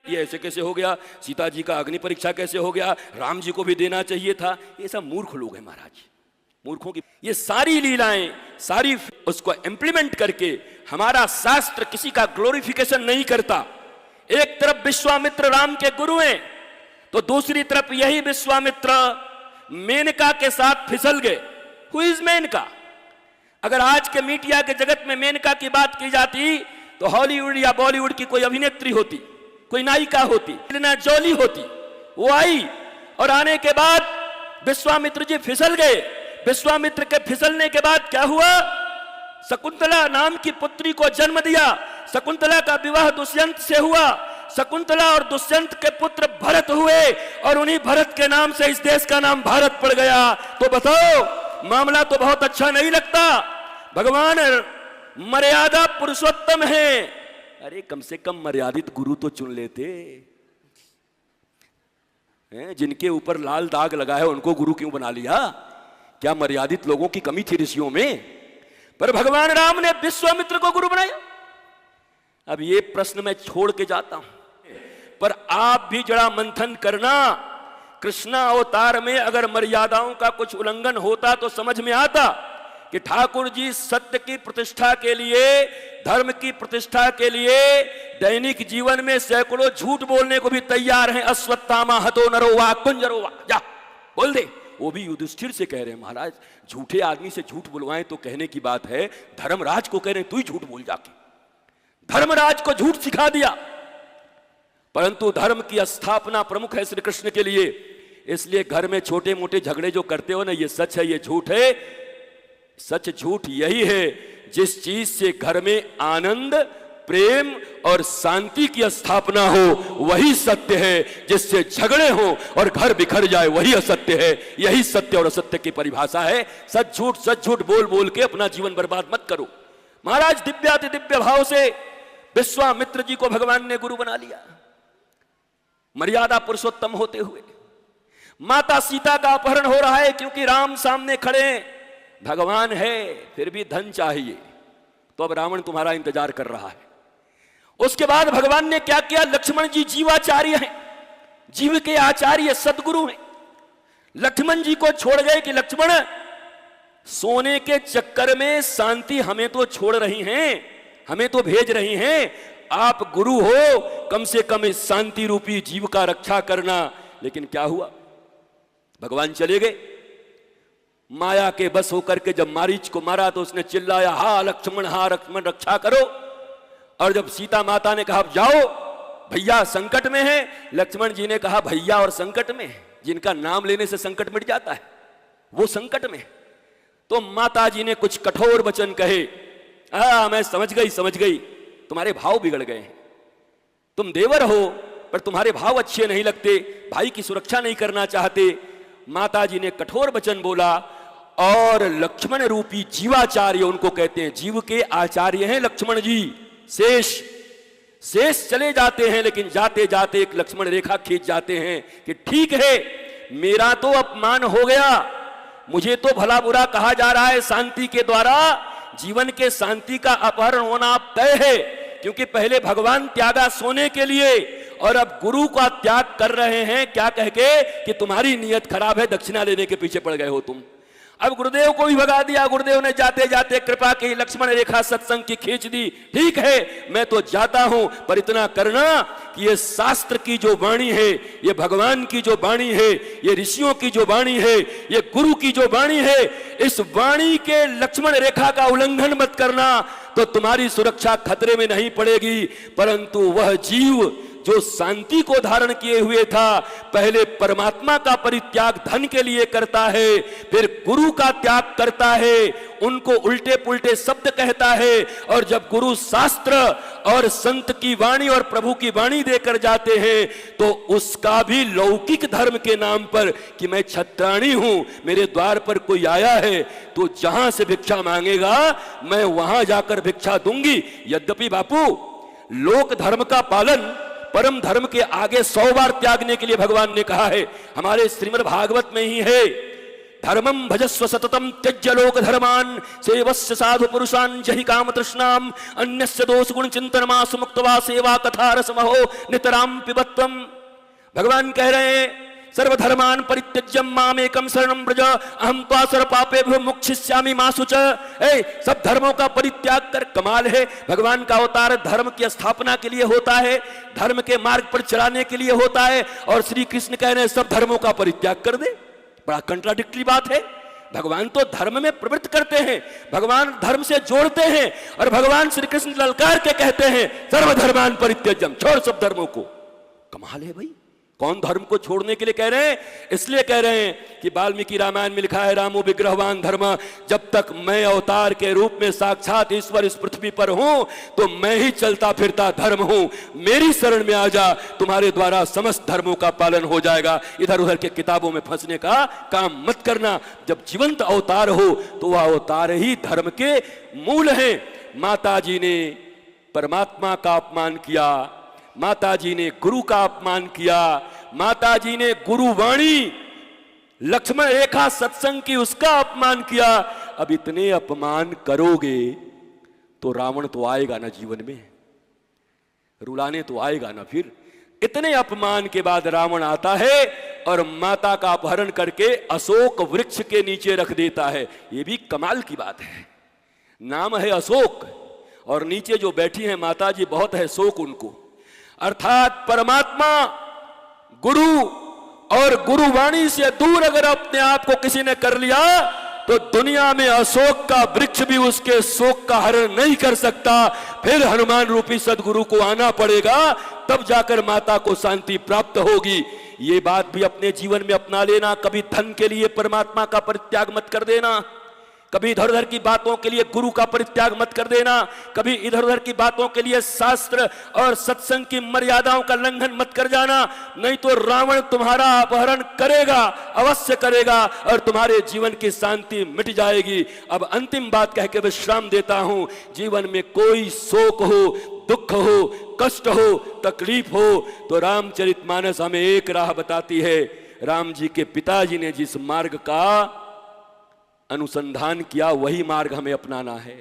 ये ऐसे कैसे हो गया, सीता जी का अग्नि परीक्षा कैसे हो गया, राम जी को भी देना चाहिए था। ये सब मूर्ख लोग हैं महाराज, मूर्खों की ये सारी लीलाएं, सारी उसको इंप्लीमेंट करके हमारा शास्त्र किसी का ग्लोरिफिकेशन नहीं करता। एक तरफ विश्वामित्र राम के गुरु हैं, तो दूसरी तरफ यही विश्वामित्र मेनका के साथ फिसल गए। Who is Menaka? अगर आज के मीडिया के जगत में मेनका की बात की जाती तो हॉलीवुड या बॉलीवुड की कोई अभिनेत्री होती, कोई नायिका होती, एंजेलिना जोली होती। वो आई और आने के बाद विश्वामित्र जी फिसल गए। विश्वामित्र के फिसलने के बाद क्या हुआ? शकुंतला नाम की पुत्री को जन्म दिया। शकुंतला का विवाह दुष्यंत से हुआ। शकुंतला और दुष्यंत के पुत्र भरत हुए और उन्हीं भरत के नाम से इस देश का नाम भारत पड़ गया। तो बताओ, मामला तो बहुत अच्छा नहीं लगता। भगवान मर्यादा पुरुषोत्तम है। अरे कम से कम मर्यादित गुरु तो चुन लेते हैं। जिनके ऊपर लाल दाग लगा है उनको गुरु क्यों बना लिया? क्या मर्यादित लोगों की कमी थी ऋषियों में? पर भगवान राम ने विश्वामित्र को गुरु बनाया। अब ये प्रश्न मैं छोड़ के जाता हूं, पर आप भी जरा मंथन करना। कृष्णा अवतार में अगर मर्यादाओं का कुछ उल्लंघन होता तो समझ में आता कि ठाकुर जी सत्य की प्रतिष्ठा के लिए, धर्म की प्रतिष्ठा के लिए दैनिक जीवन में सैकड़ों झूठ बोलने को भी तैयार हैं। अश्वत्थामा हतो नरो वा कुंजरो वा, जा बोल दे। वो भी युधिष्ठिर से कह रहे हैं, महाराज झूठे आदमी से झूठ बुलवाएं तो कहने की बात है, धर्मराज को कह रहे हैं तू ही झूठ बोल जाके। धर्मराज को झूठ सिखा दिया। परंतु धर्म की स्थापना प्रमुख है श्री कृष्ण के लिए। इसलिए घर में छोटे मोटे झगड़े जो करते हो ना, ये सच है ये झूठ है। सच झूठ यही है जिस चीज से घर में आनंद, प्रेम और शांति की स्थापना हो वही सत्य है। जिससे झगड़े हो और घर बिखर जाए वही असत्य है। यही सत्य और असत्य की परिभाषा है। सच झूठ बोल बोल के अपना जीवन बर्बाद मत करो। महाराज दिव्याति दिव्य भाव से विश्वामित्र जी को भगवान ने गुरु बना लिया, मर्यादा पुरुषोत्तम होते हुए। माता सीता का अपहरण हो रहा है क्योंकि राम सामने खड़े हैं। भगवान है फिर भी धन चाहिए, तो अब रावण तुम्हारा इंतजार कर रहा है। उसके बाद भगवान ने क्या किया? लक्ष्मण जी जीवाचार्य हैं, जीव के आचार्य सदगुरु हैं। लक्ष्मण जी को छोड़ गए कि लक्ष्मण सोने के चक्कर में शांति हमें तो छोड़ रही हैं, हमें तो भेज रही हैं। आप गुरु हो, कम से कम इस शांति रूपी जीव का रक्षा करना। लेकिन क्या हुआ? भगवान चले गए। माया के बस होकर के जब मारीच को मारा तो उसने चिल्लाया, हा लक्ष्मण रक्षा करो। और जब सीता माता ने कहा जाओ भैया संकट में है, लक्ष्मण जी ने कहा भैया और संकट में, जिनका नाम लेने से संकट मिट जाता है वो संकट में। तो माता जी ने कुछ कठोर वचन कहे। मैं समझ गई, तुम्हारे भाव बिगड़ गए हैं। तुम देवर हो पर तुम्हारे भाव अच्छे नहीं लगते, भाई की सुरक्षा नहीं करना चाहते। माता जी ने कठोर वचन बोला और लक्ष्मण रूपी जीवाचार्य, उनको कहते हैं जीव के आचार्य हैं लक्ष्मण जी। शेष चले जाते हैं, लेकिन जाते जाते एक लक्ष्मण रेखा खींच जाते हैं कि ठीक है मेरा तो अपमान हो गया, मुझे तो भला बुरा कहा जा रहा है, शांति के द्वारा जीवन के शांति का अपहरण होना अब तय है। क्योंकि पहले भगवान त्यागा सोने के लिए और अब गुरु का त्याग कर रहे हैं, क्या कह के कि तुम्हारी नीयत खराब है, दक्षिणा लेने के पीछे पड़ गए हो तुम। अब गुरुदेव को भी भगा दिया। गुरुदेव ने जाते जाते कृपा की लक्ष्मण रेखा सत्संग की खींच दी। ठीक है मैं तो जाता हूं, पर इतना करना कि ये शास्त्र की जो वाणी है, ये भगवान की जो वाणी है, ये ऋषियों की जो वाणी है, ये गुरु की जो वाणी है, इस वाणी के लक्ष्मण रेखा का उल्लंघन मत करना, तो तुम्हारी सुरक्षा खतरे में नहीं पड़ेगी। परंतु वह जीव जो शांति को धारण किए हुए था, पहले परमात्मा का परित्याग धन के लिए करता है, फिर गुरु का त्याग करता है, उनको उल्टे पुल्टे शब्द कहता है। और जब गुरु शास्त्र और संत की वाणी और प्रभु की वाणी देकर जाते हैं तो उसका भी लौकिक धर्म के नाम पर कि मैं छत्राणी हूं, मेरे द्वार पर कोई आया है तो जहां से भिक्षा मांगेगा मैं वहां जाकर भिक्षा दूंगी। यद्यपि बापू लोक धर्म का पालन परम धर्म के आगे 100 बार त्यागने के लिए भगवान ने कहा है। हमारे श्रीमद् भागवत में ही है धर्मम भजस्व सततम त्यज्य लोक धर्मान सेवस्य साधु पुरुषान जहि काम तृष्णाम अन्यस्य दोष गुण चिंतनमासु मुक्तवा सेवा कथा रसमहो नितराम पिबत्वम। भगवान कह रहे हैं सर्वधर्मान परित्यज्यम मामेकम शरणं व्रज अहम त्वा सर्व पापेभ्यो मोक्षयिष्यामि मा शुच। सब धर्मों का परित्याग कर, कमाल है, भगवान का अवतार धर्म की स्थापना के लिए होता है, धर्म के मार्ग पर चलाने के लिए होता है, और श्री कृष्ण कह रहे हैं सब धर्मों का परित्याग कर दे। बड़ा कंट्राडिक्टरी बात है। भगवान तो धर्म में प्रवृत्त करते हैं, भगवान धर्म से जोड़ते हैं, और भगवान श्री कृष्ण ललकार के कहते हैं सर्वधर्मान परित्यज्यम, छोड़ सब धर्मों को। कमाल है भाई, कौन धर्म को छोड़ने के लिए कह रहे हैं? इसलिए कह रहे हैं कि वाल्मीकि रामायण में लिखा है रामो विग्रहवान धर्म, जब तक मैं अवतार के रूप में साक्षात ईश्वर इस पृथ्वी पर हूं तो मैं ही चलता फिरता धर्म हूं, मेरी शरण में आ जा, तुम्हारे द्वारा समस्त धर्मों का पालन हो जाएगा। इधर उधर के किताबों में फंसने का काम मत करना। जब जीवंत अवतार हो तो वह अवतार ही धर्म के मूल है। माता जी ने परमात्मा का अपमान किया, माता जी ने गुरु का अपमान किया, माता जी ने गुरुवाणी लक्ष्मण रेखा सत्संग की उसका अपमान किया। अब इतने अपमान करोगे तो रावण तो आएगा ना जीवन में, रुलाने तो आएगा ना। फिर इतने अपमान के बाद रावण आता है और माता का अपहरण करके अशोक वृक्ष के नीचे रख देता है। यह भी कमाल की बात है, नाम है अशोक और नीचे जो बैठी है माता जी बहुत है शोक उनको। अर्थात परमात्मा गुरु और गुरुवाणी से दूर अगर अपने आप को किसी ने कर लिया तो दुनिया में अशोक का वृक्ष भी उसके शोक का हरण नहीं कर सकता। फिर हनुमान रूपी सदगुरु को आना पड़ेगा, तब जाकर माता को शांति प्राप्त होगी। ये बात भी अपने जीवन में अपना लेना। कभी धन के लिए परमात्मा का परित्याग मत कर देना, कभी इधर उधर की बातों के लिए गुरु का परित्याग मत कर देना, कभी इधर उधर की बातों के लिए शास्त्र और सत्संग की मर्यादाओं का लंघन मत कर जाना, नहीं तो रावण तुम्हारा अपहरण करेगा, अवश्य करेगा, और तुम्हारे जीवन की शांति मिट जाएगी। अब अंतिम बात कह के विश्राम देता हूं। जीवन में कोई शोक हो, दुख हो, कष्ट हो, तकलीफ हो तो रामचरितमानस हमें एक राह बताती है। राम जी के पिताजी ने जिस मार्ग का अनुसंधान किया वही मार्ग हमें अपनाना है।